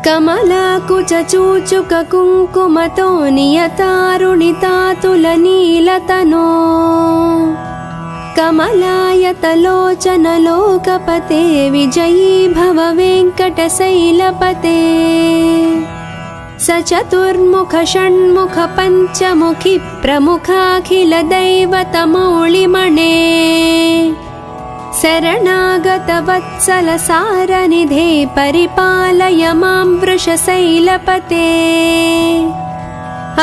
कमलाकुचूचुककुङ्कुमतो नियतारुणितातुलनीलतनो कमलायतलोचनलोकपते विजयी भव वेङ्कटशैलपते स चतुर्मुख षण्मुख पञ्चमुखि प्रमुखाखिलदैवतमौलिमणे शरणागतवत्सल सारनिधे परिपालय मां वृषशैलपते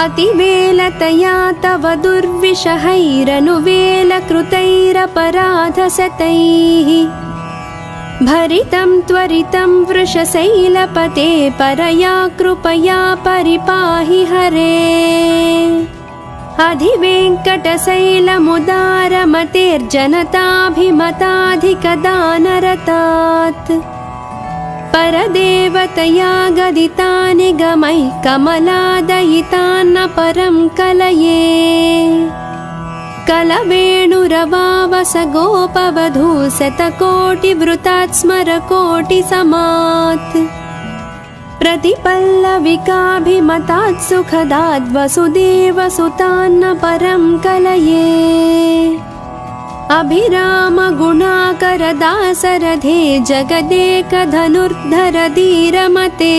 अतिवेलतया तव दुर्विषहैरनुवेलकृतैरपराधशतैः भरितं त्वरितं वृषशैलपते परया कृपया परिपाहि हरे अधिवेङ्कटशैलमुदारमतेर्जनताभिमताधिकदानरतात् परदेवतया गदिता निगमैः कमलादयितान्न परं कलये कलवेणुरवावस गोपवधू शतकोटिवृतात् स्मरकोटिसमात् प्रतिपल्लविकाभिमतात् सुखदात् वसुदेवसुतान्न परं कलये अभिरामगुणाकरदासरथे जगदेकधनुर्धर धीरमते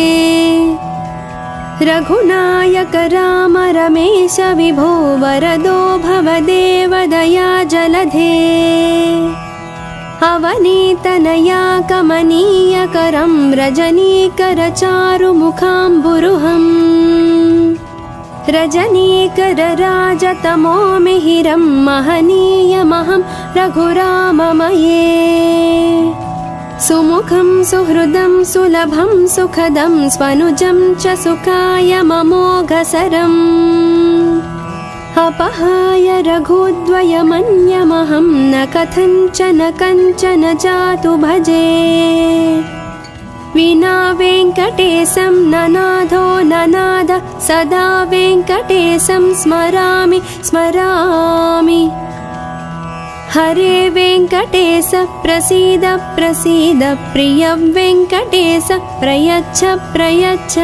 रघुनायक राम रमेश विभो वरदो भवदेव दया जलधे अवनीतनया कमनीयकरं रजनीकर चारुमुखाम्बुरुहम् रजनीकर राजतमो मिहिरं महनीयमहं रघुराममये सुमुखं सुहृदं सुलभं सुखदं स्वनुजं च सुखाय ममोघसरम् अपहाय रघुद्वयमन्यमहं न कथञ्चन कञ्चन जातु भजे विना वेङ्कटेशं ननाथो ननाद सदा वेङ्कटेशं स्मरामि स्मरामि हरे वेङ्कटेश प्रसीद प्रसीद प्रिय वेङ्कटेश प्रयच्छ प्रयच्छ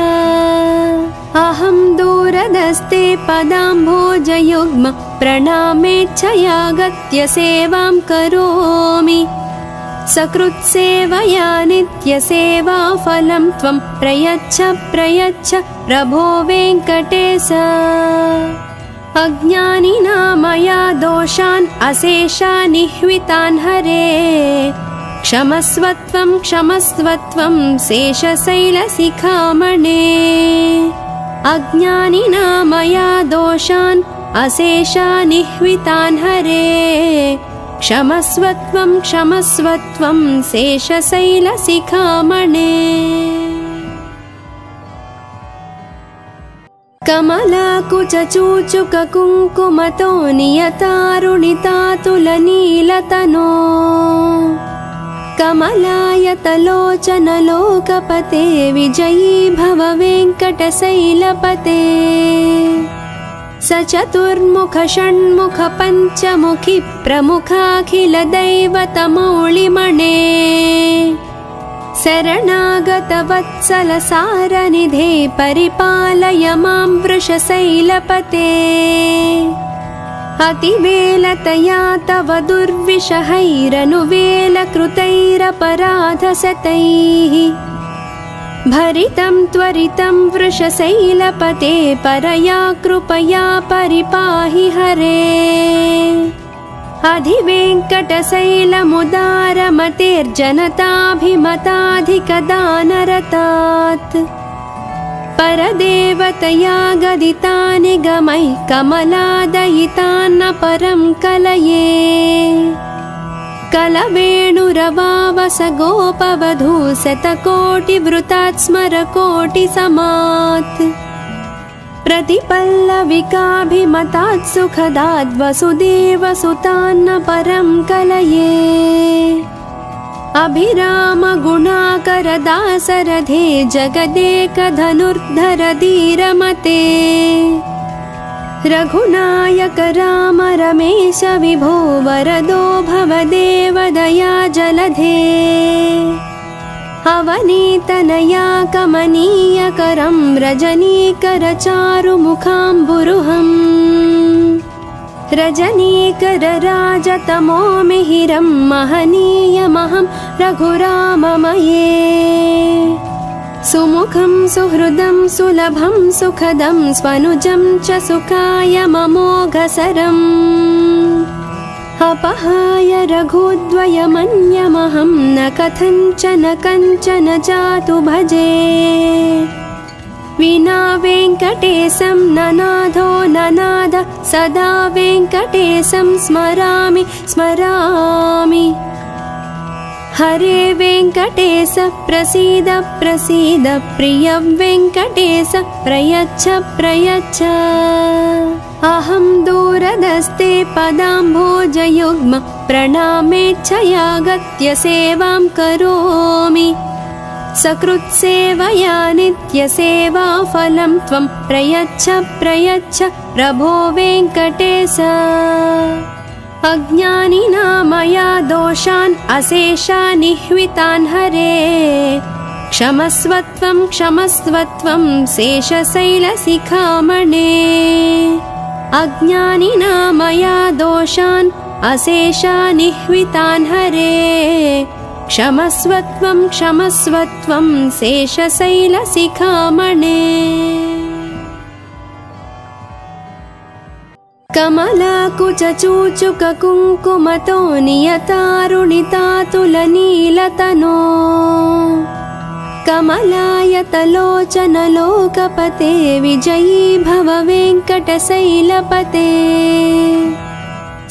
अहं दूरदस्ते पदाम्भोजयुग्म प्रणामेच्छयागत्य सेवां करोमि सकृत्सेवया नित्यसेवाफलं त्वं प्रयच्छ प्रयच्छ प्रभो वेङ्कटेश अज्ञानिना मया दोषान् अशेषान् निह्वितान् हरे क्षमस्वत्वं क्षमस्वत्वं शेषशैलशिखामणे अज्ञानिना मया दोषान् अशेषान् निह्वितान् हरे क्षमस्वत्वं क्षमस्वत्वं शेषशैलशिखामणे कमलाकुचूचुककुङ्कुमतो नियतारुणितातुलनीलतनो कमलायतलोचनलोकपते विजयी भव वेङ्कटशैलपते स चतुर्मुख षण्मुख पञ्चमुखि प्रमुखाखिलदैवतमौलिमणे शरणागतवत्सल सारनिधे परिपालय मां वृषशैलपते अतिवेलतया तव दुर्विषहैरनुवेलकृतैरपराधशतैः भरितं त्वरितं वृषशैलपते परया कृपया परिपाहि हरे अधिवेङ्कटशैलमुदारमतेर्जनताभिमताधिकदानरतात् परदेवतया गदिता निगमैः कमलादयितान्न परं कलये कलवेणुरवावस गोपवधू शतकोटिवृतात् स्मरकोटिसमात् प्रतिपल्लविकाभिमतात् सुखदात् वसुदेवसुतान्न परं कलये अभिरामगुणाकरदासरथे जगदेकधनुर्धर धीरमते रघुनायक राम रमेश विभो वरदो भवदेव दया जलधे अवनीतनया कमनीयकरं रजनीकरचारुमुखाम्बुरुहम् रजनीकरराजतमो मिहिरं महनीयमहं रघुराममये सुमुखं सुहृदं सुलभं सुखदं स्वनुजं च सुखायममोघसरम् अपहाय रघुद्वयमन्यमहं न कथञ्चन कञ्चन जातु भजे विना वेङ्कटेशं ननाथो ननाद सदा वेङ्कटेशं स्मरामि स्मरामि हरे वेङ्कटेश प्रसीद प्रसीद प्रिय वेङ्कटेश प्रयच्छ प्रयच्छ अहं दूरदस्ते पदाम्भोजयुग्म प्रणामेच्छयागत्य सेवां करोमि सकृत्सेवया नित्यसेवाफलं त्वं प्रयच्छ प्रयच्छ प्रभो वेङ्कटेश अज्ञानिना मया दोषान् अशेषानिह्वितान् हरे क्षमस्वत्वं क्षमस्वत्वं शेषशैलशिखामणे अज्ञानिना मया दोषान् अशेषानिह्वितान् हरे क्षमस्वत्वं क्षमस्वत्वं शेषशैलशिखामणे कमलाकुचूचुककुङ्कुमतो नियतारुणितातुलनीलतनो कमलायतलोचनलोकपते विजयी भव वेङ्कटशैलपते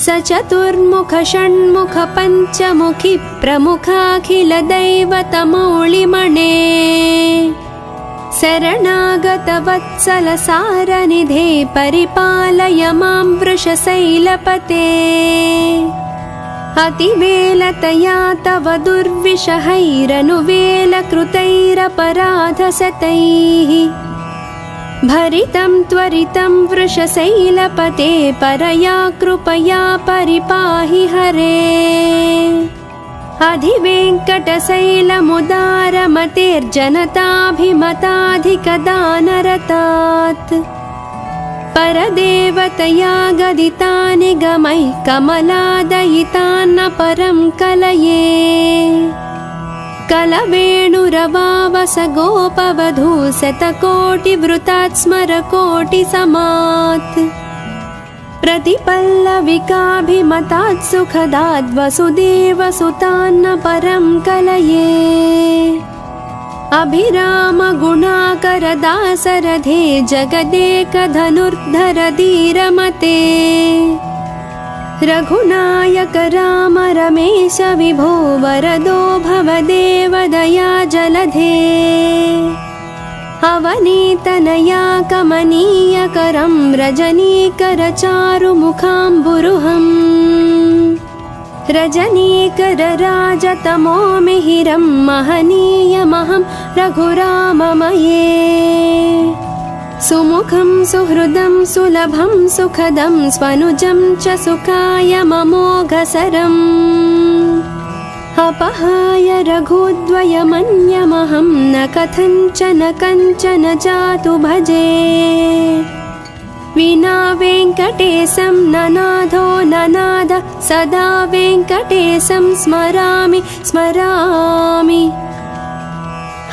सचतुर्मुख षण्मुख पञ्चमुखि प्रमुखाखिलदैवतमौलिमणे शरणागतवत्सलसारनिधे परिपालय मां वृषशैलपते अतिवेलतया तव दुर्विषहैरनुवेलकृतैरपराधशतैः भरितं त्वरितं वृषशैलपते परया कृपया परिपाहि हरे अधिवेङ्कटशैलमुदारमतेर्जनताभिमताधिकदानरतात् परदेवतया गदितानि गमैः कमलादयितान्न परं कलये कलवेणुरवावस गोपवधू शतकोटिवृतात् स्मरकोटिसमात् प्रतिपल्लविकाभिमतात् सुखदाद् वसुदेवसुतान्न परं कलये अभिरामगुणाकरदासरथे जगदेकधनुर्धर धीरमते रघुनायक राम रमेश विभो वरदो भवदेव दया जलधे अवनीतनया कमनीयकरं रजनीकरचारुमुखाम्बुरुहम् रजनीकरराजतमो मिहिरं महनीयमहं रघुराममये सुमुखं सुहृदं सुलभं सुखदं स्वनुजं च सुखायममोघसरम् अपहाय रघुद्वयमन्यमहं न कथञ्चन कञ्चन जातु भजे विना वेङ्कटेशं ननाथो ननाद सदा वेङ्कटेशं स्मरामि स्मरामि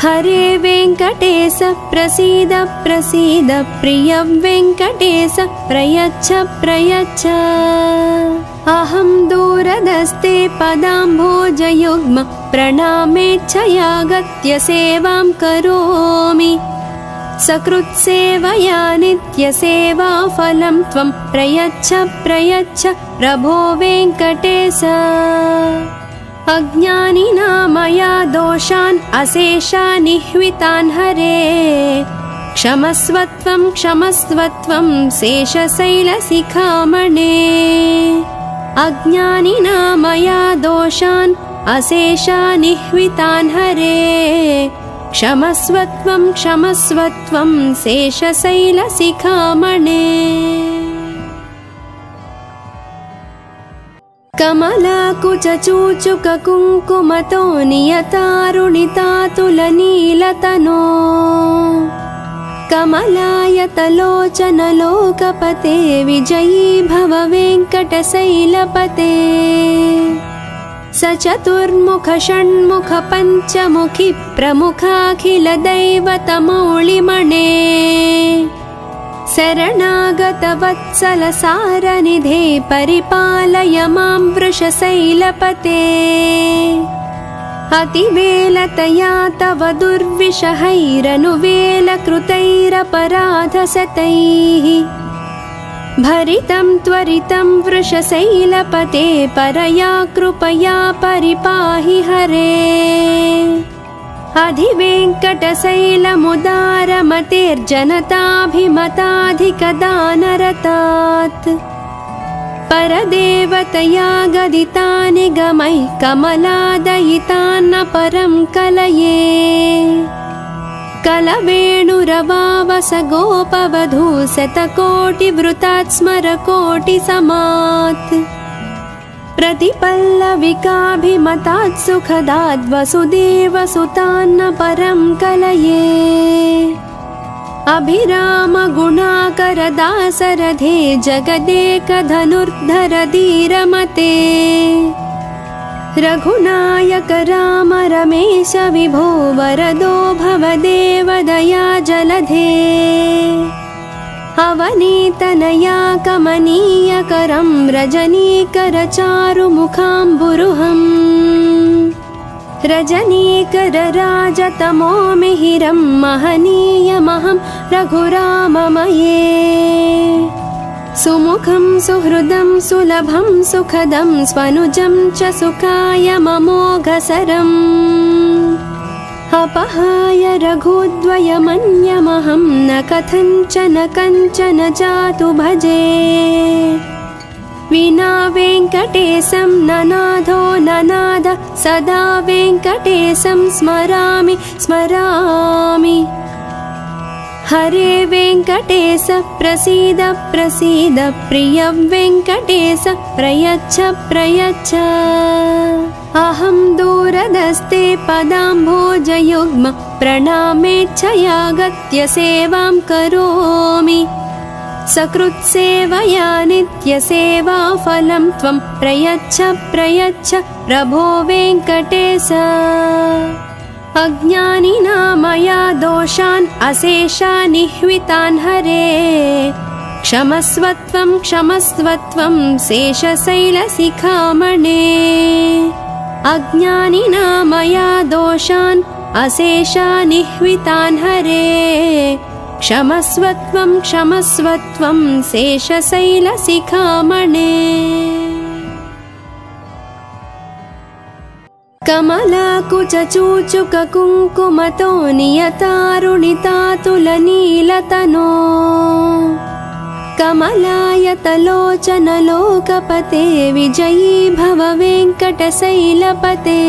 हरे वेङ्कटेश प्रसीद प्रसीद प्रिय वेङ्कटेश प्रयच्छ प्रयच्छ अहं दूरदस्ते पदाम्भोजयुग्म प्रणामेच्छयागत्य सेवां करोमि सकृत्सेवया नित्यसेवाफलं त्वं प्रयच्छ प्रयच्छ प्रभो वेङ्कटेश अज्ञानिना मया दोषान् अशेषानिह्वितान् हरे क्षमस्वत्वं क्षमस्वत्वं शेषशैलशिखामणे अज्ञानिना मया दोषान् अशेषानिह्वितान् हरे क्षमस्वत्वं क्षमस्वत्वं शेषशैलशिखामणे कमलाकुचूचुककुङ्कुमतो नियतारुणितातुलनीलतनो कमलायतलोचनलोकपते विजयी भव वेङ्कटशैलपते सचतुर्मुख षण्मुख पञ्चमुखि प्रमुखाखिलदैवतमौलिमणे शरणागतवत्सलसारनिधे परिपालय मां वृषशैलपते अतिवेलतया तव दुर्विषहैरनुवेलकृतैरपराधशतैः भरितं त्वरितं वृषशैलपते परया कृपया परिपाहि हरे अधिवेङ्कटशैलमुदारमतेर्जनताभिमताधिकदानरतात् परदेवतया गदितानि गमैः कमलादयितान्न परं कलये कलवेणुरवावस गोपवधू शतकोटिवृतात् स्मरकोटिसमात् प्रतिपल्लविकाभिमतात् सुखदात् वसुदेवसुतान्न परं कलये अभिरामगुणाकरदासरथे जगदेकधनुर्धर धीरमते रघुनायक राम रमेश विभो वरदो भवदेव दया जलधे अवनीतनया कमनीयकरं रजनीकरचारुमुखाम्बुरुहम् रजनीकरराजतमो मिहिरं महनीयमहं रघुराममये सुमुखं सुहृदं सुलभं सुखदं स्वनुजं च सुखाय ममोघसरम् अपहाय रघुद्वयमन्यमहं न कथञ्चन कञ्चन जातु भजे विना वेङ्कटेशं ननाथो ननाद सदा वेङ्कटेशं स्मरामि स्मरामि हरे वेङ्कटेश प्रसीद प्रसीद प्रिय वेङ्कटेश प्रयच्छ प्रयच्छ अहं दूरदस्ते पदाम्भोजयुग्म प्रणामेच्छयागत्य सेवां करोमि सकृत्सेवया नित्यसेवाफलं त्वं प्रयच्छ प्रयच्छ प्रभो वेङ्कटेश अज्ञानिना मया दोषान् अशेषानिह्वितान् हरे क्षमस्वत्वं क्षमस्वत्वं शेषशैलशिखामणे अज्ञानिना मया दोषान् अशेषानिह्वितान् हरे क्षमस्वत्वं क्षमस्वत्वं शेषशैलशिखामणे कमलाकुचूचुककुङ्कुमतो नियतारुणितातुलनीलतनो कमलायतलोचनलोकपते विजयी भव वेङ्कटशैलपते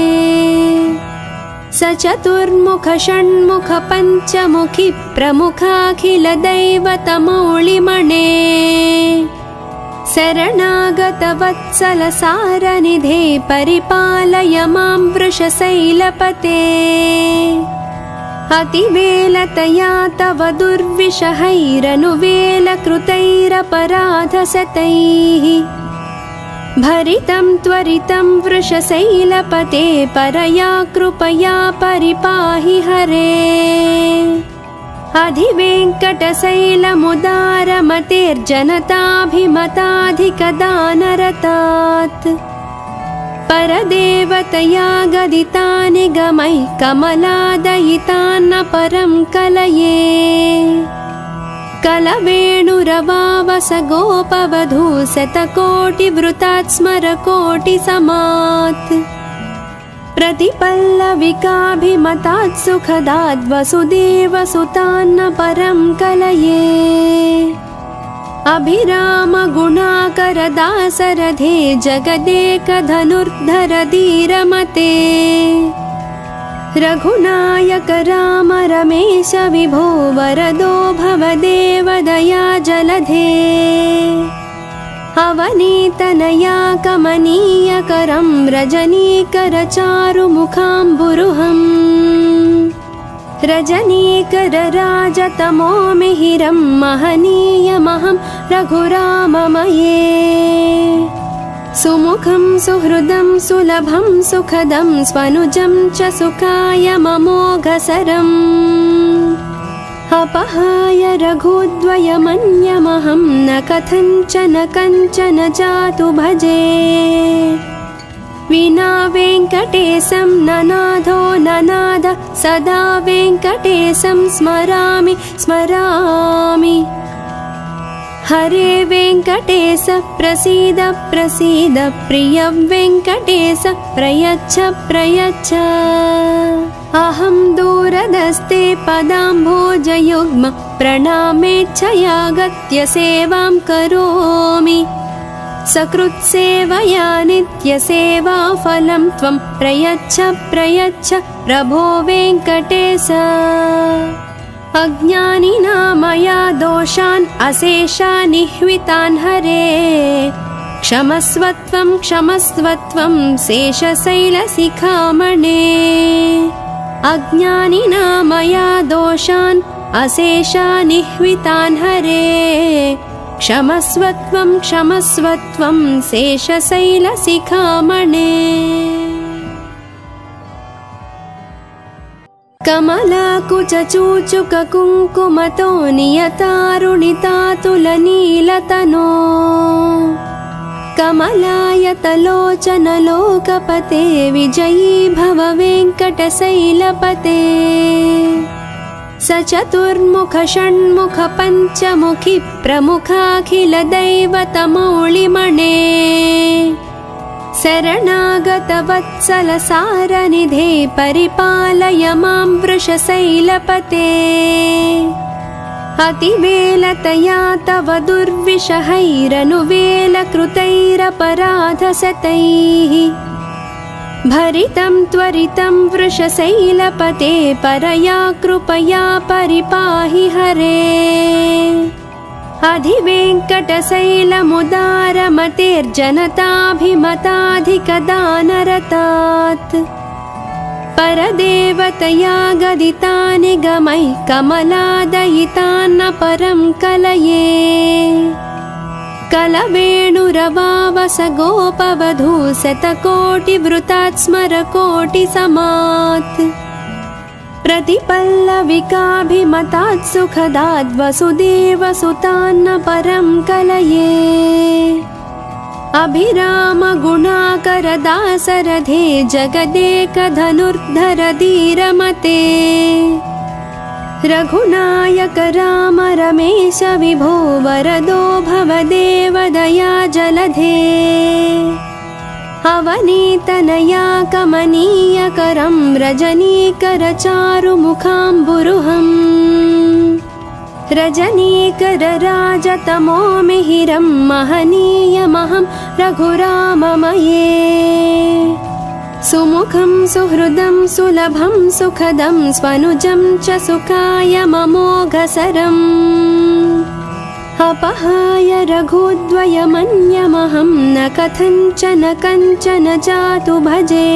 सचतुर्मुख षण्मुख पञ्चमुखि प्रमुखाखिलदैवतमौलिमणे शरणागतवत्सलसारनिधे परिपालय मां वृषशैलपते अतिवेलतया तव दुर्विषहैरनुवेलकृतैरपराधशतैः भरितं त्वरितं वृषशैलपते परया कृपया परिपाहि हरे अधिवेङ्कटशैलमुदारमतेर्जनताभिमताधिकदानरतात् परदेवतया गदितानि गमैः कमलादयितान्न परं कलये कलवेणुरवावस गोपवधू शतकोटिवृतात् स्मरकोटिसमात् प्रतिपल्लविकाभिमतात् सुखदात् वसुदेवसुतान्न परं कलये अभिरामगुणाकरदासरथे जगदेकधनुर्धर धीरमते रघुनायक राम रमेश विभो वरदो भवदेव दया जलधे अवनीतनया कमनीयकरं रजनीकरचारुमुखाम्बुरुहम् रजनीकरराजतमो मिहिरं महनीयमहं रघुराममये सुमुखं सुहृदं सुलभं सुखदं स्वनुजं च सुखायममोघसरम् अपहाय रघुद्वयमन्यमहं न कथञ्चन कञ्चन जातु भजे विना वेङ्कटेशं ननाथो ननाद सदा वेङ्कटेशं स्मरामि स्मरामि हरे वेङ्कटेश प्रसीद प्रसीद प्रिय वेङ्कटेश प्रयच्छ प्रयच्छ अहं दूरदस्ते पदाम्भोजयुग्म प्रणामेच्छयागत्य सेवां करोमि सकृत्सेवया नित्यसेवाफलं त्वं प्रयच्छ प्रयच्छ प्रभो वेङ्कटेश अज्ञानिना मया दोषान् अशेषान् निह्वितान् हरे क्षमस्वत्वं क्षमस्वत्वं शेषशैलशिखामणे अज्ञानिना मया दोषान् अशेषान् निह्वितान् हरे क्षमस्वत्वं क्षमस्वत्वं शेषशैलशिखामणे कमलाकुचूचुककुङ्कुमतो नियतारुणितातुलनीलतनो कमलायतलोचनलोकपते विजयी भव वेङ्कटशैलपते सचतुर्मुख षण्मुख पञ्चमुखि प्रमुखाखिलदैवतमौलिमणे शरणागतवत्सल सारनिधे परिपालय मां वृषशैलपते अतिवेलतया तव दुर्विषहैरनुवेलकृतैरपराधशतैः भरितं त्वरितं वृषशैलपते परया कृपया परिपाहि हरे अधिवेङ्कटशैलमुदारमतेर्जनताभिमताधिकदानरतात् परदेवतया गदितानि गमैः कमलादयितान्न परं कलये कलवेणुरवावस गोपवधू शतकोटिवृतात् स्मरकोटिसमात् प्रतिपल्लविकाभिमतात् सुखदात् वसुदेवसुतान्न परं कलये अभिरामगुणाकरदासरथे जगदेकधनुर्धर धीरमते रघुनायक राम रमेश विभो वरदो भवदेव दया जलधे अवनीतनया कमनीयकरं रजनीकरचारुमुखाम्बुरुहम् रजनीकरराजतमो मिहिरं महनीयमहं रघुराममये सुमुखं सुहृदं सुलभं सुखदं स्वनुजं च सुखायममोघसरम् अपहाय रघुद्वयमन्यमहं न कथञ्चन कञ्चन जातु भजे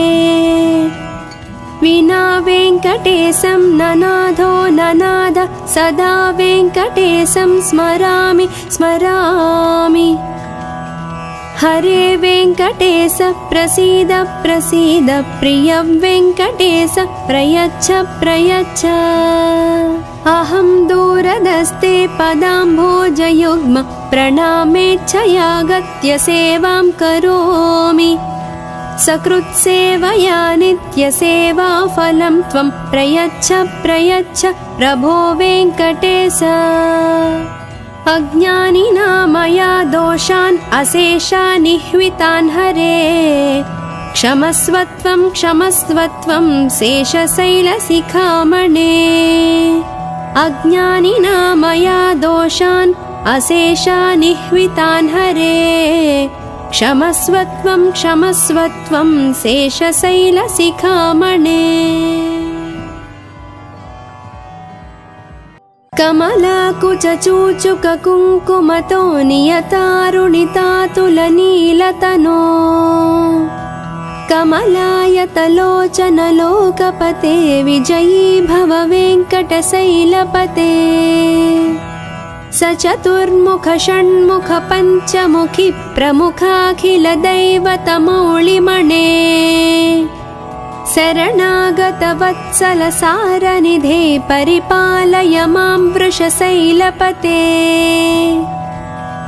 विना वेङ्कटेशं ननाथो ननाद सदा वेङ्कटेशं स्मरामि स्मरामि हरे वेङ्कटेश प्रसीद प्रसीद प्रिय वेङ्कटेश प्रयच्छ प्रयच्छ अहं दूरदस्ते पदाम्भोजयुग्म प्रणामेच्छयागत्य सेवां करोमि सकृत्सेवया नित्यसेवाफलं त्वं प्रयच्छ प्रयच्छ प्रभो वेङ्कटेश अज्ञानिना मया दोषान् अशेषान् निह्वितान् हरे क्षमस्वत्वं क्षमस्वत्वं शेषशैलशिखामणे अज्ञानिना मया दोषान् अशेषान् निह्वितान् हरे क्षमस्वत्वं क्षमस्वत्वं शेषशैलशिखामणे कमलाकुचूचुककुङ्कुमतो नियतारुणितातुलनीलतनो कमलायतलोचनलोकपते विजयी भव वेङ्कटशैलपते सचतुर्मुख षण्मुख पञ्चमुखि प्रमुखाखिलदैवतमौलिमणे शरणागतवत्सलसारनिधे परिपालय मां वृषशैलपते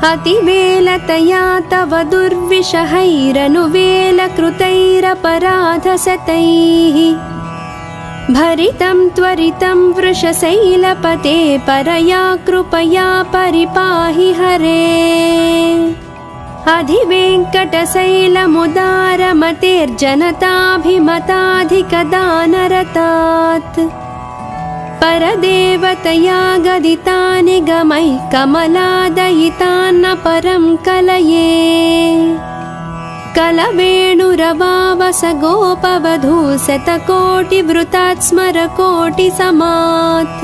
अतिवेलतया तव दुर्विषहैरनुवेलकृतैरपराधशतैः भरितं त्वरितं वृषशैलपते परया कृपया परिपाहि हरे अधिवेङ्कटशैलमुदारमतेर्जनताभिमताधिकदानरतात् परदेवतया गदितानि गमैः कमलादयितान्न परं कलये कलवेणुरवावस गोपवधू शतकोटिवृतात् स्मरकोटिसमात्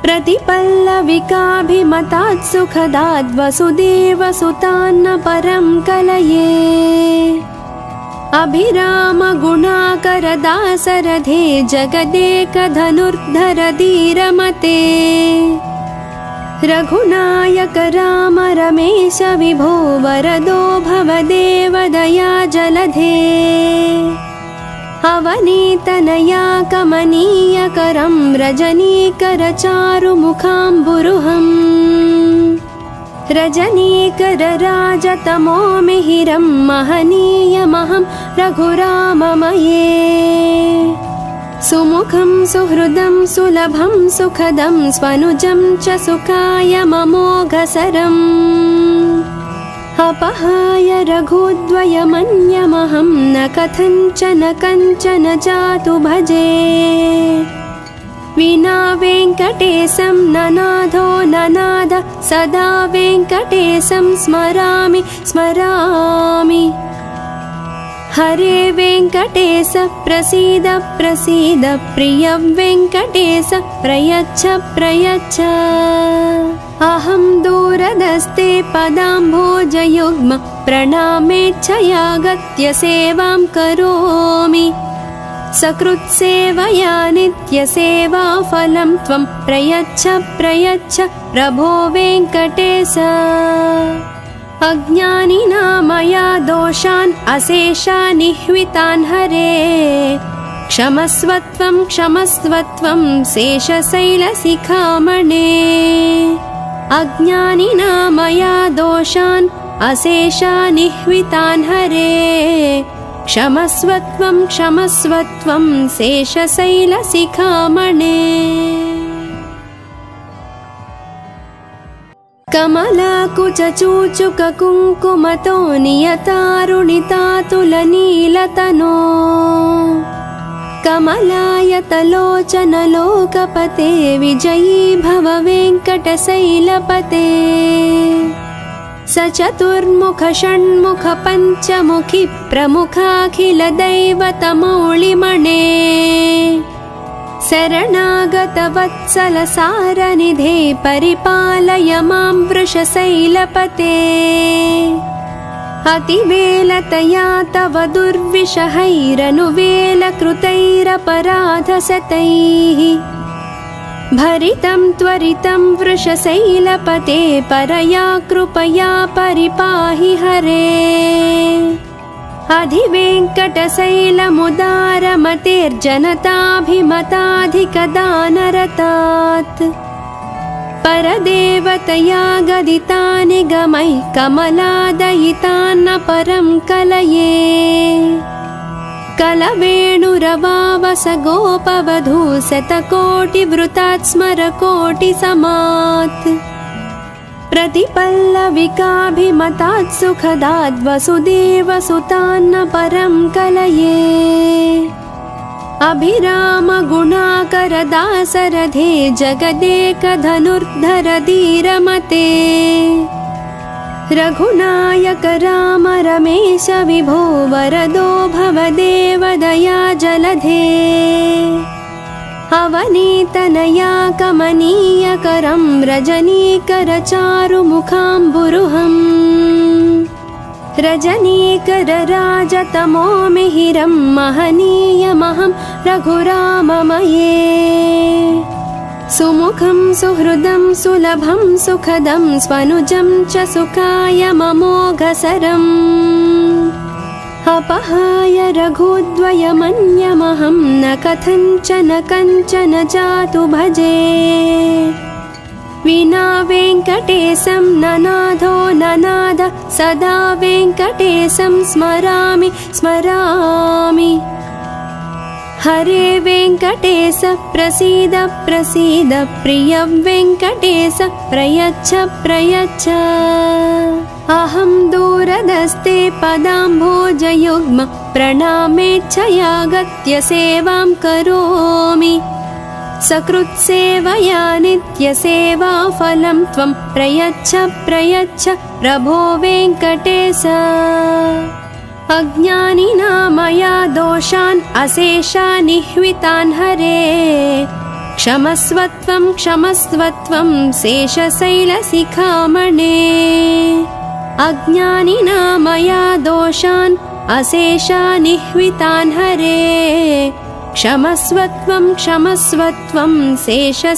प्रतिपल्लविकाभिमतात् सुखदाद् वसुदेवसुतान्न परं कलये अभिराम गुणाकरदासरथे जगदेकधनुर्धर धीरमते रघुनायक राम रमेश विभो वरदो भवदेव दया जलधे अवनीतनया कमनीयकरं रजनीकर चारुमुखाम्बुरुहम् रजनीकर राजतमो मिहिरं महनीयमहं रघुराममये सुमुखं सुहृदं सुलभं सुखदं स्वनुजं च सुखाय ममोघसरम् अपहाय रघुद्वयमन्यमहं न कथञ्चन कञ्चन जातु भजे विना वेङ्कटेशं ननाथो ननाद सदा वेङ्कटेशं स्मरामि स्मरामि हरे वेङ्कटेश प्रसीद प्रसीद प्रिय वेङ्कटेश प्रयच्छ प्रयच्छ अहं दूरदस्ते पदाम्भोजयुग्म प्रणामेच्छयागत्य सेवां करोमि सकृत्सेवया नित्यसेवाफलं त्वं प्रयच्छ प्रयच्छ प्रभो वेङ्कटेश अज्ञानिना मया दोषान् अशेषानिह्वितान् हरे क्षमस्वत्वं क्षमस्वत्वं शेषशैलशिखामणे अज्ञानिना मया दोषान् अशेषानिह्वितान् हरे क्षमस्वत्वं क्षमस्वत्वं शेषशैलशिखामणे कमलाकुचूचुककुङ्कुमतो नियतारुणितातुलनीलतनो कमलायतलोचनलोकपते विजयी भव वेङ्कटशैलपते सचतुर्मुख षण्मुख पञ्चमुखि प्रमुखाखिलदैवतमौलिमणे शरणागतवत्सलसारनिधे परिपालय मां वृषशैलपते अतिवेलतया तव दुर्विषहैरनुवेलकृतैरपराधशतैः भरितं त्वरितं वृषशैलपते परया कृपया परिपाहि हरे अधिवेङ्कटशैलमुदारमतेर्जनताभिमताधिकदानरतात् परदेवतया गदितानि गमैः कमलादयितान्न परं कलये कलवेणुरवावस गोपवधू शतकोटिवृतात् स्मरकोटिसमात् प्रतिपल्लविकाभिमतात् सुखदाद् वसुदेवसुतान्न परं कलये अभिराम गुणाकरदासरथे जगदेकधनुर्धर धीरमते रघुनायक राम रमेश विभो वरदो भवदेव दया जलधे अवनीतनया कमनीयकरं रजनीकरचारुमुखाम्बुरुहम् रजनीकरराजतमो मिहिरं महनीयमहं रघुराममये सुमुखं सुहृदं सुलभं सुखदं स्वनुजं च सुखायममोघसरम् अपहाय रघुद्वयमन्यमहं न कथञ्चन कञ्चन जातु भजे विना वेङ्कटेशं ननाथो ननाद सदा वेङ्कटेशं स्मरामि स्मरामि हरे वेङ्कटेश प्रसीद प्रसीद प्रिय वेङ्कटेश प्रयच्छ प्रयच्छ अहं दूरदस्ते पदाम्भोजयुग्म प्रणामेच्छयागत्य सेवां करोमि सकृत्सेवया नित्यसेवाफलं त्वं प्रयच्छ प्रयच्छ प्रभो वेङ्कटेश अज्ञानिना मया दोषान् अशेषानिह्वितान् हरे क्षमस्वत्वं क्षमस्वत्वं शेषशैलशिखामणे अज्ञानिना मया दोषान् अशेषानिह्वितान् हरे क्षमस्वत्वं क्षमस्वत्वं शेषशैलशिखामणे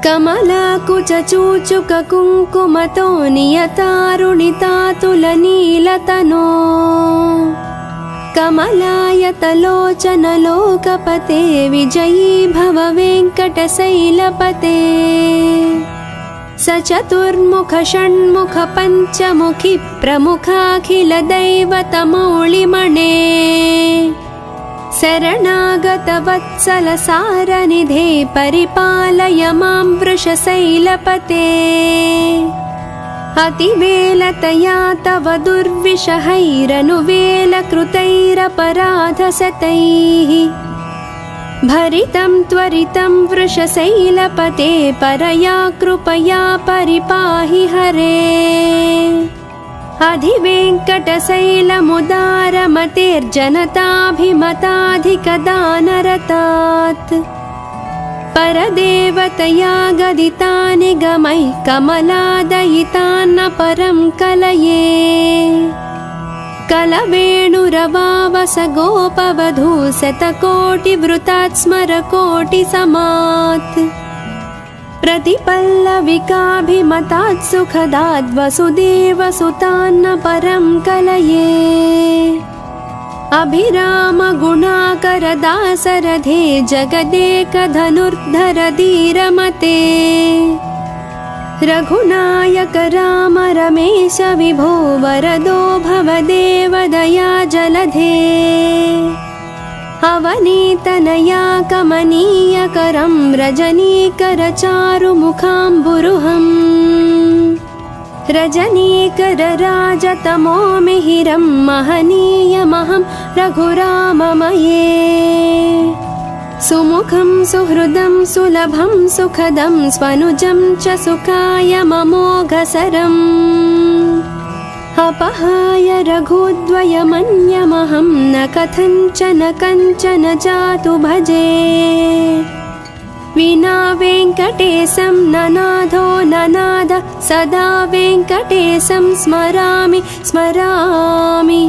कमलाकुचूचुककुङ्कुमतो नियतारुणितातुलनीलतनो कमलायतलोचनलोकपते विजयी भव वेङ्कटशैलपते सचतुर्मुख षण्मुख पञ्चमुखि प्रमुखाखिलदैवतमौलिमणे शरणागतवत्सलसारनिधे परिपालय मां वृषशैलपते अतिवेलतया तव दुर्विषहैरनुवेलकृतैरपराधशतैः भरितं त्वरितं वृषशैलपते परया कृपया परिपाहि हरे अधिवेङ्कटशैलमुदारमतेर्जनताभिमताधिकदानरतात् परदेवतया गदितानि गमैः कमलादयितान्न परं कलये कलवेणुरवावस गोपवधू शतकोटिवृतात् स्मरकोटिसमात् प्रतिपल्लविकाभिमतात् सुखदात् वसुदेवसुतान्न परं कलये अभिरामगुणाकरदासरथे जगदेकधनुर्धर धीरमते रघुनायक राम रमेश विभो वरदो भवदेव दया जलधे अवनीतनया कमनीयकरं रजनीकरचारुमुखाम्बुरुहम् रजनीकरराजतमो मिहिरं महनीयमहं रघुराममये सुमुखं सुहृदं सुलभं सुखदं स्वनुजं च सुखायममोघसरम् अपहाय रघुद्वयमन्यमहं न कथञ्चन कञ्चन जातु भजे विना वेङ्कटेशं ननाथो ननाद सदा वेङ्कटेशं स्मरामि स्मरामि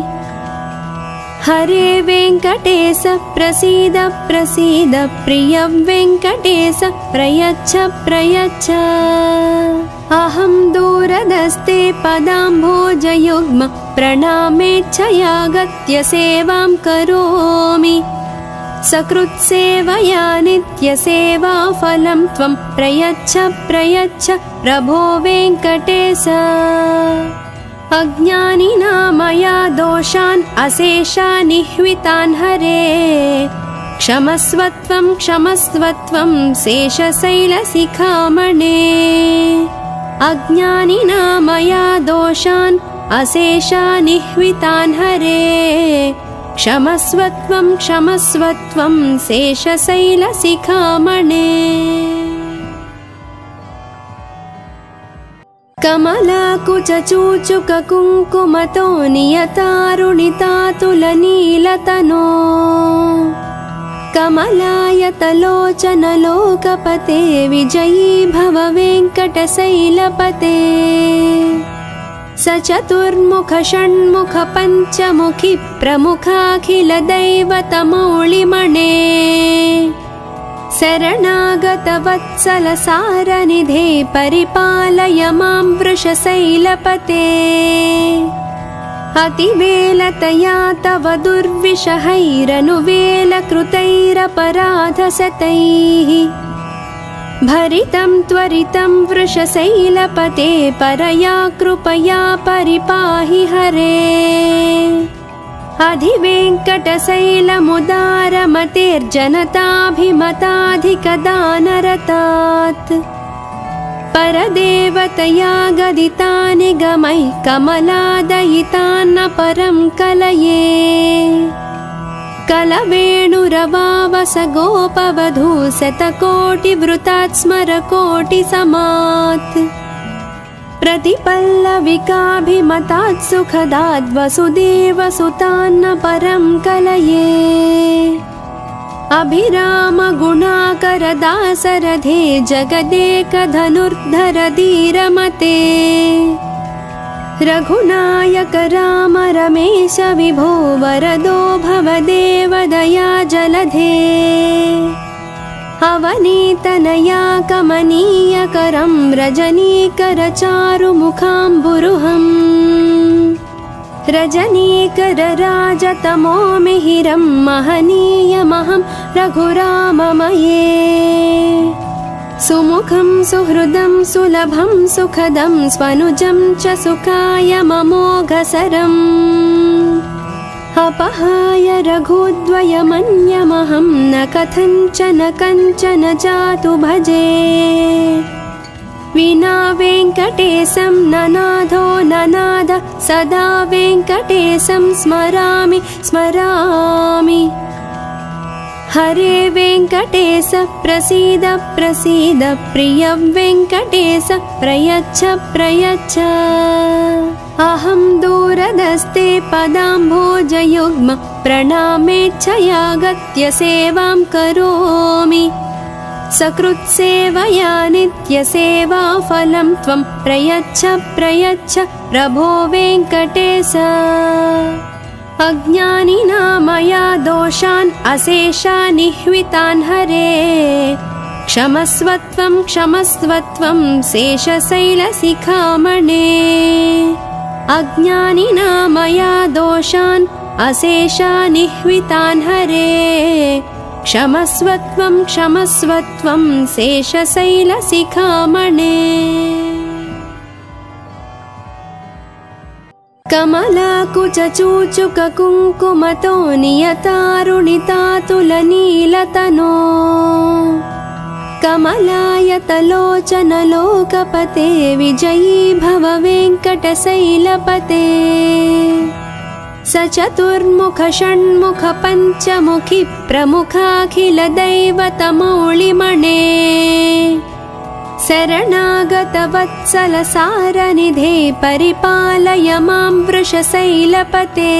हरे वेङ्कटेश प्रसीद प्रसीद प्रिय वेङ्कटेश प्रयच्छ प्रयच्छ अहं दूरदस्ते पदाम्भोजयुग्म प्रणामेच्छयागत्य सेवां करोमि सकृत्सेवया नित्यसेवाफलं त्वं प्रयच्छ प्रयच्छ प्रभो वेङ्कटेश अज्ञानिना मया दोषान् अशेषानिह्वितान् हरे क्षमस्वत्वं क्षमस्वत्वं शेषशैलशिखामणे अज्ञानिना मया दोषान् अशेषानिह्वितान् हरे क्षमस्वत्वं क्षमस्वत्वं शेषशैलशिखामणे कमलाकुचूचुककुङ्कुमतो नियतारुणितातुलनीलतनो कमलायतलोचनलोकपते विजयी भव वेङ्कटशैलपते सचतुर्मुख षण्मुख पञ्चमुखि प्रमुखाखिलदैवतमौलिमणे शरणागतवत्सल सारनिधे परिपालय मां वृषशैलपते अतिवेलतया तव दुर्विषहैरनुवेलकृतैरपराधशतैः भरितं त्वरितं वृषशैलपते परया कृपया परिपाहि हरे अधिवेङ्कटशैलमुदारमतेर्जनताभिमताधिकदानरतात् परदेवतया गदिता निगमैः कमलादयितान्न परं कलये कलवेणुरवावस गोपवधू शतकोटिवृतात् स्मरकोटिसमात् प्रतिपल्लविकाभिमतात् सुखदात् वसुदेवसुतान्न परं कलये अभिरामगुणाकरदासरथे जगदेकधनुर्धर धीरमते रघुनायक राम रमेश विभो वरदो भवदेव दया जलधे अवनीतनया कमनीयकरं रजनीकर चारुमुखाम्बुरुहम् रजनीकर राजतमो मिहिरं महनीयमहं रघुराममये सुमुखं सुहृदं सुलभं सुखदं स्वनुजं च सुखायममोघसरम् अपहाय रघुद्वयमन्यमहं न कथञ्चन कञ्चन जातु भजे विना वेङ्कटेशं ननाथो ननाद सदा वेङ्कटेशं स्मरामि स्मरामि हरे वेङ्कटेश प्रसीद प्रसीद प्रिय वेङ्कटेश प्रयच्छ प्रयच्छ अहं दूरदस्ते पदाम्भोजयुग्म प्रणामेच्छयागत्य सेवां करोमि सकृत्सेवया नित्यसेवाफलं त्वं प्रयच्छ प्रयच्छ प्रभो वेङ्कटेश अज्ञानिना मया दोषान् अशेषान् निह्वितान् हरे क्षमस्वत्वं क्षमस्वत्वं शेषशैलशिखामणे अज्ञानिना मया दोषान् अशेषान् निह्वितान् हरे क्षमस्वत्वं क्षमस्वत्वं शेषशैलशिखामणे कमलाकुचूचुककुङ्कुमतो नियतारुणितातुलनीलतनो कमलायतलोचनलोकपते विजयी भव वेङ्कटशैलपते सचतुर्मुख षण्मुख पञ्चमुखि प्रमुखाखिलदैवतमौलिमणे शरणागतवत्सल सारनिधे परिपालय मां वृषशैलपते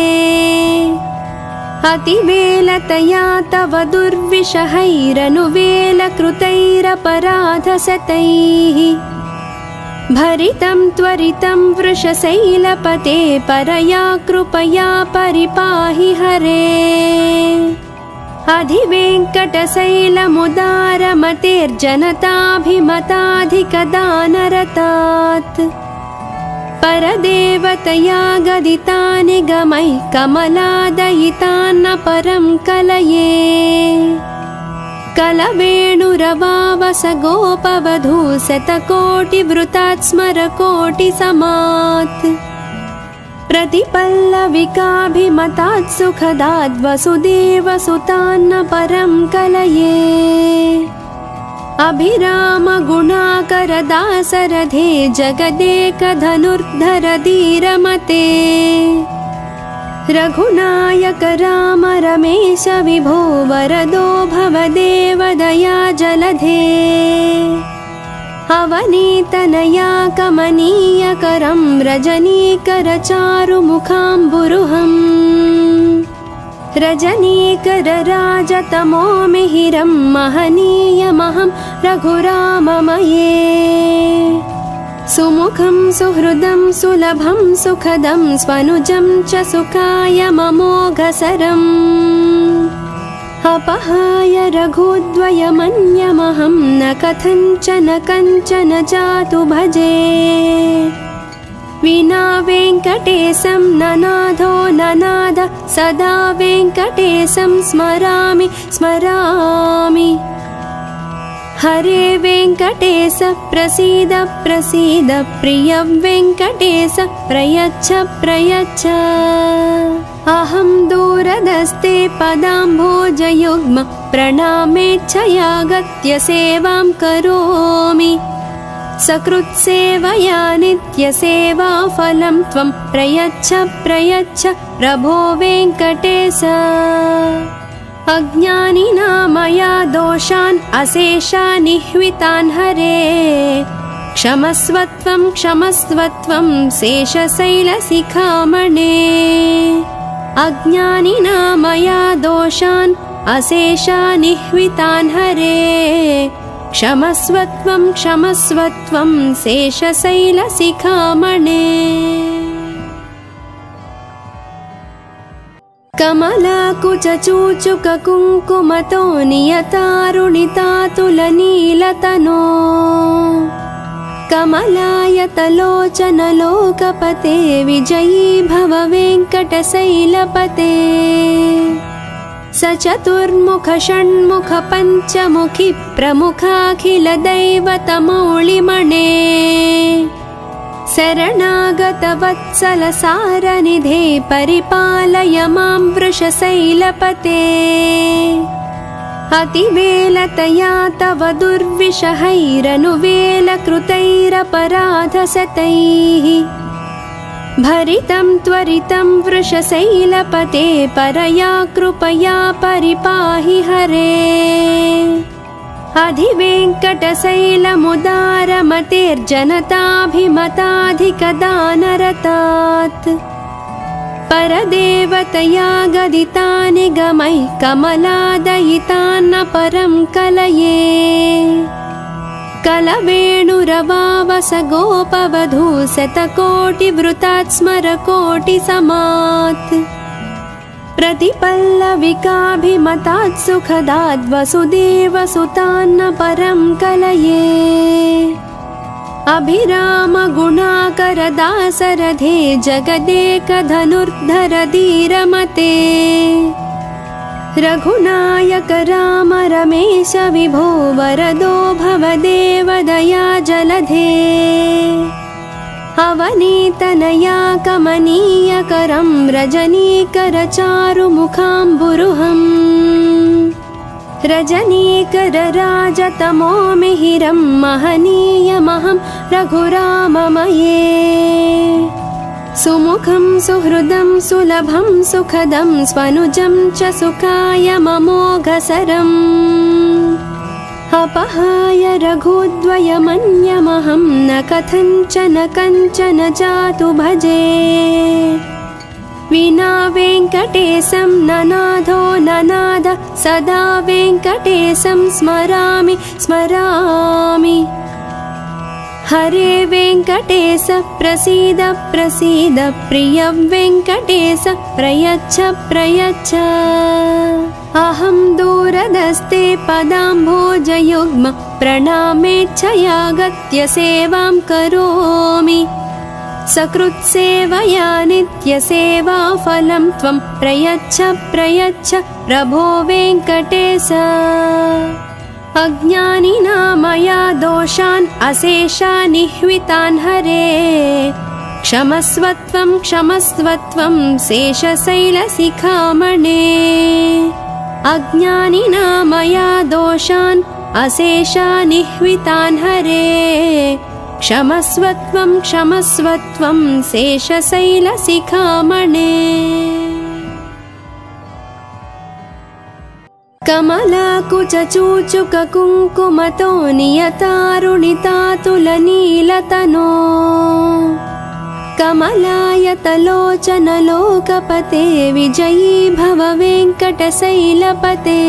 अतिवेलतया तव दुर्विषहैरनुवेलकृतैरपराधशतैः भरितं त्वरितं वृषशैलपते परया कृपया परिपाहि हरे अधिवेङ्कटशैलमुदारमतेर्जनताभिमताधिकदानरतात् परदेवतया गदिता निगमैः कमलादयितान्न परं कलये कलवेणुरवावस गोपवधू शतकोटिवृतात् स्मरकोटिसमात् प्रतिपल्लविकाभिमतात् सुखदात् वसुदेवसुतान्न परं कलये अभिरामगुणाकरदासरथे जगदेकधनुर्धर धीरमते रघुनायक राम रमेश विभो वरदो भवदेव दया जलधे अवनीतनया कमनीयकरं रजनीकरचारुमुखाम्बुरुहम् रजनीकरराजतमो मिहिरं महनीयमहं रघुराममये सुमुखं सुहृदं सुलभं सुखदं स्वनुजं च सुखायममोघसरम् अपहाय रघुद्वयमन्यमहं न कथञ्चन कञ्चन जातु भजे विना वेङ्कटेशं ननाथो ननाद सदा वेङ्कटेशं स्मरामि स्मरामि हरे वेङ्कटेश प्रसीद प्रसीद प्रिय वेङ्कटेश प्रयच्छ प्रयच्छ अहं दूरदस्ते पदाम्भोजयुग्म प्रणामेच्छयागत्य सेवां करोमि सकृत्सेवया नित्यसेवाफलं त्वं प्रयच्छ प्रयच्छ प्रभो वेङ्कटेश अज्ञानिना मया दोषान् अशेषान् निह्वितान् हरे क्षमस्वत्वं क्षमस्वत्वं शेषशैलशिखामणे अज्ञानिना मया दोषान् अशेषान् निह्वितान् हरे क्षमस्वत्वं क्षमस्वत्वं शेषशैलशिखामणे कमलाकुचूचुककुङ्कुमतो नियतारुणितातुलनीलतनो कमलायतलोचनलोकपते विजयी भव वेङ्कटशैलपते सचतुर्मुख षण्मुख पञ्चमुखि प्रमुखाखिलदैवतमौलिमणे शरणागतवत्सलसारनिधे परिपालय मां वृषशैलपते अतिवेलतया तव दुर्विषहैरनुवेलकृतैरपराधशतैः भरितं त्वरितं वृषशैलपते परया कृपया परिपाहि हरे अधिवेङ्कटशैलमुदारमतेर्जनताभिमताधिकदानरतात् परदेवतया गदितानि गमैः कमलादयितान्न परं कलये कलवेणुरवावस गोपवधू शतकोटिवृतात् स्मरकोटिसमात् प्रतिपल्लविकाभिमतात् सुखदाद् वसुदेवसुतान्न परं कलये अभिराम गुणाकर दासरथे जगदेकधनुर्धर धीरमते रघुनायक राम रमेश विभो वरदो भवदेव दया जलधे अवनीतनया कमनीयकरं रजनीकरचारुमुखाम्बुरुहम् रजनीकरराजतमो मिहिरं महनीयमहं रघुराममये सुमुखं सुहृदं सुलभं सुखदं स्वनुजं च सुखायममोघसरम् अपहाय रघुद्वयमन्यमहं न कथञ्चन कञ्चन जातु भजे विना वेङ्कटेशं ननाथो ननाद सदा वेङ्कटेशं स्मरामि स्मरामि हरे वेङ्कटेश प्रसीद प्रसीद प्रिय वेङ्कटेश प्रयच्छ प्रयच्छ अहं दूरदस्ते पदाम्भोजयुग्म प्रणामेच्छयागत्य सेवां करोमि सकृत्सेवया नित्यसेवाफलं त्वं प्रयच्छ प्रयच्छ प्रभो वेङ्कटेश अज्ञानिना मया दोषान् अशेषान् निह्वितान् हरे क्षमस्वत्वं क्षमस्वत्वं शेषशैलशिखामणे अज्ञानिना मया दोषान् अशेषान् निह्वितान् हरे क्षमस्वत्वं क्षमस्वत्वं शेषशैलशिखामणे। कमलाकुचूचुककुङ्कुमतो नियतारुणितातुलनीलतनो कमलायतलोचनलोकपते विजयी भव वेङ्कटशैलपते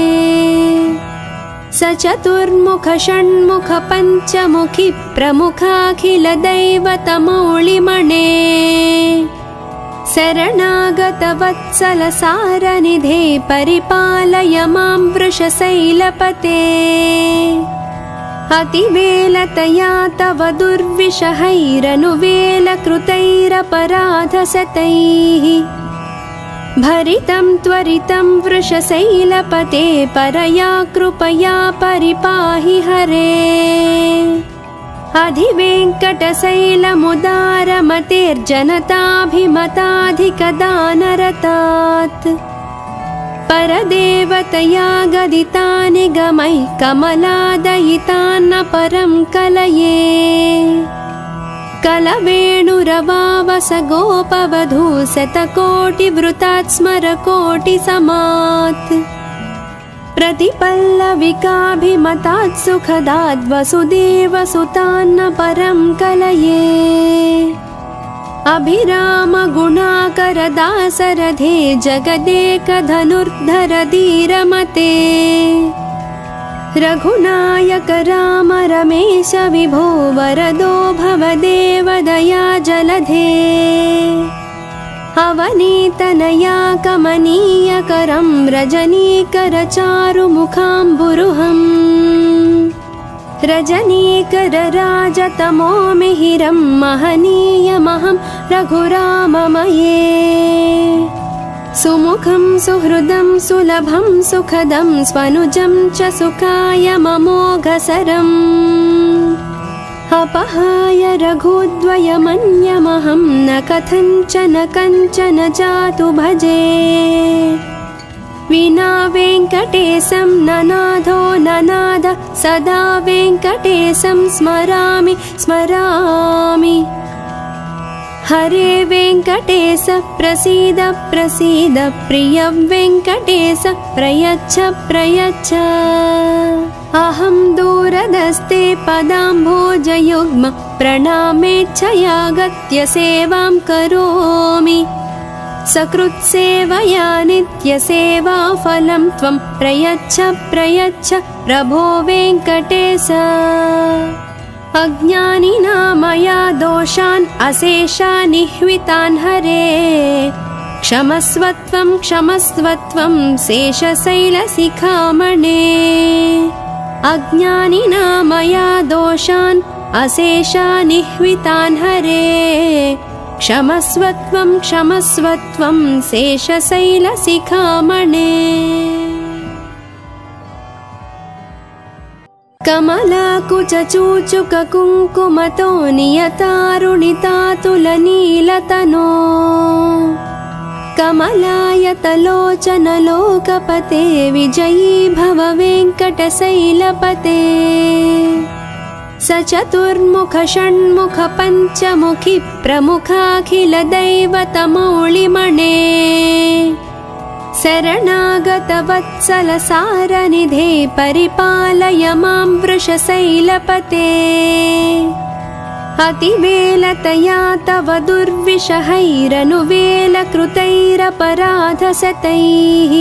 सचतुर्मुख षण्मुख पञ्चमुखि प्रमुखाखिलदैवतमौलिमणे शरणागतवत्सलसारनिधे परिपालय मां वृषशैलपते अतिवेलतया तव दुर्विषहैरनुवेलकृतैरपराधशतैः भरितं त्वरितं वृषशैलपते परया कृपया परिपाहि हरे अधिवेङ्कटशैलमुदारमतेर्जनताभिमताधिकदानरतात् परदेवतया गदितानि गमैः कमलादयितान्न परं कलये कलवेणुरवावस गोपवधू शतकोटिवृतात् स्मरकोटिसमात् प्रतिपल्लविकाभिमतात् सुखदाद् वसुदेवसुतान्न परं कलये अभिरामगुणाकरदासरथे जगदेकधनुर्धर धीरमते रघुनायक राम रमेश विभो वरदो भवदेव दया जलधे अवनीतनया कमनीयकरं रजनीकरचारुमुखाम्बुरुहम् रजनीकरराजतमो मिहिरं महनीयमहं रघुराममये सुमुखं सुहृदं सुलभं सुखदं स्वनुजं च सुखाय ममोघसरम् अपहाय रघुद्वयमन्यमहं न कथञ्चन कञ्चन जातु भजे विना वेङ्कटेशं ननाथो ननाद सदा वेङ्कटेशं स्मरामि स्मरामि हरे वेङ्कटेश प्रसीद प्रसीद प्रिय वेङ्कटेश प्रयच्छ प्रयच्छ अहं दूरदस्ते पदाम्भोजयुग्म प्रणामेच्छयागत्य सेवां करोमि सकृत्सेवया नित्यसेवाफलं त्वं प्रयच्छ प्रयच्छ प्रभो वेङ्कटेश अज्ञानिना मया दोषान् अशेषानिह्वितान् हरे क्षमस्वत्वं क्षमस्वत्वं शेषशैलशिखामणे अज्ञानिना मया दोषान् अशेषानिह्वितान् हरे क्षमस्वत्वं क्षमस्वत्वं शेषशैलशिखामणे कमलाकुचूचुककुङ्कुमतो नियतारुणितातुलनीलतनो कमलायतलोचनलोकपते विजयी भव वेङ्कटशैलपते सचतुर्मुख षण्मुख पञ्चमुखि प्रमुखाखिलदैवतमौलिमणे शरणागतवत्सलसारनिधे परिपालय मां वृषशैलपते अतिवेलतया तव दुर्विषहैरनुवेलकृतैरपराधशतैः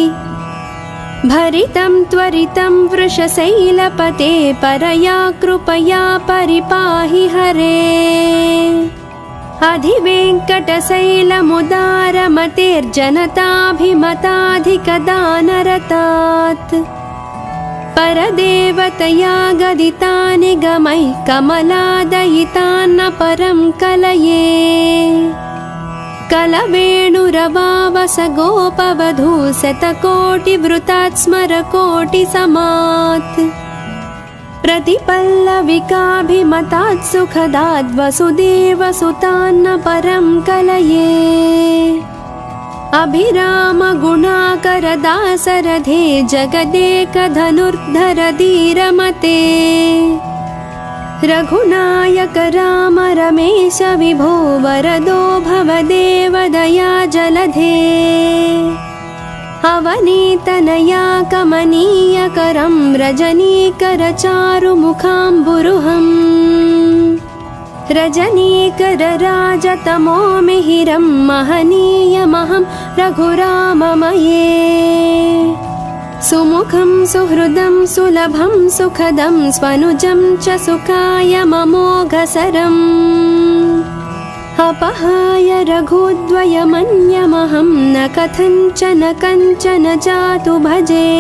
भरितं त्वरितं वृषशैलपते परया कृपया परिपाहि हरे अधिवेङ्कटशैलमुदारमतेर्जनताभिमताधिकदानरतात् परदेवतया गदितानि गमैः कमलादयितान्न परं कलये कलवेणुरवावस गोपवधू शतकोटिवृतात् स्मरकोटिसमात् प्रतिपल्लविकाभिमतात् सुखदाद् वसुदेवसुतान्न परं कलये अभिरामगुणाकरदासरथे जगदेकधनुर्धर धीरमते रघुनायक राम रमेश विभो वरदो भवदेव दया जलधे अवनीतनया कमनीयकरं रजनीकरचारुमुखाम्बुरुहम् रजनीकरराजतमो मिहिरं महनीयमहं रघुराममये सुमुखं सुहृदं सुलभं सुखदं स्वनुजं च सुखायममोघसरम् अपहाय रघुद्वयमन्यमहं न कथञ्चन कञ्चन जातु भजे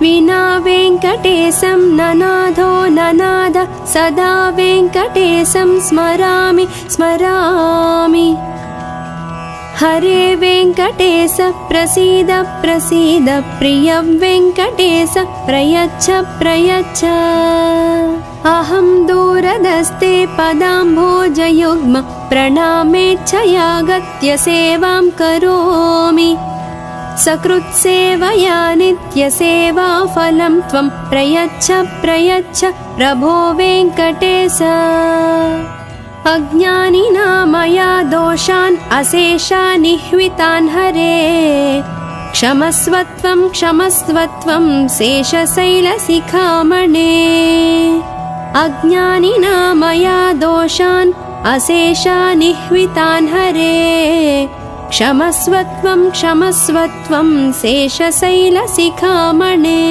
विना वेङ्कटेशं ननाथो ननाद सदा वेङ्कटेशं स्मरामि स्मरामि हरे वेङ्कटेश प्रसीद प्रसीद प्रिय वेङ्कटेश प्रयच्छ प्रयच्छ अहं दूरदस्ते पदाम्भोजयुग्म प्रणामेच्छयागत्य सेवां करोमि सकृत्सेवया नित्यसेवाफलं त्वं प्रयच्छ प्रयच्छ प्रभो वेङ्कटेश अज्ञानिना मया दोषान् अशेषानिह्वितान् हरे क्षमस्वत्वं क्षमस्वत्वं शेषशैलशिखामणे अज्ञानिना मया दोषान् अशेषानिह्वितान् हरे क्षमस्वत्वं क्षमस्वत्वं शेषशैलशिखामणे।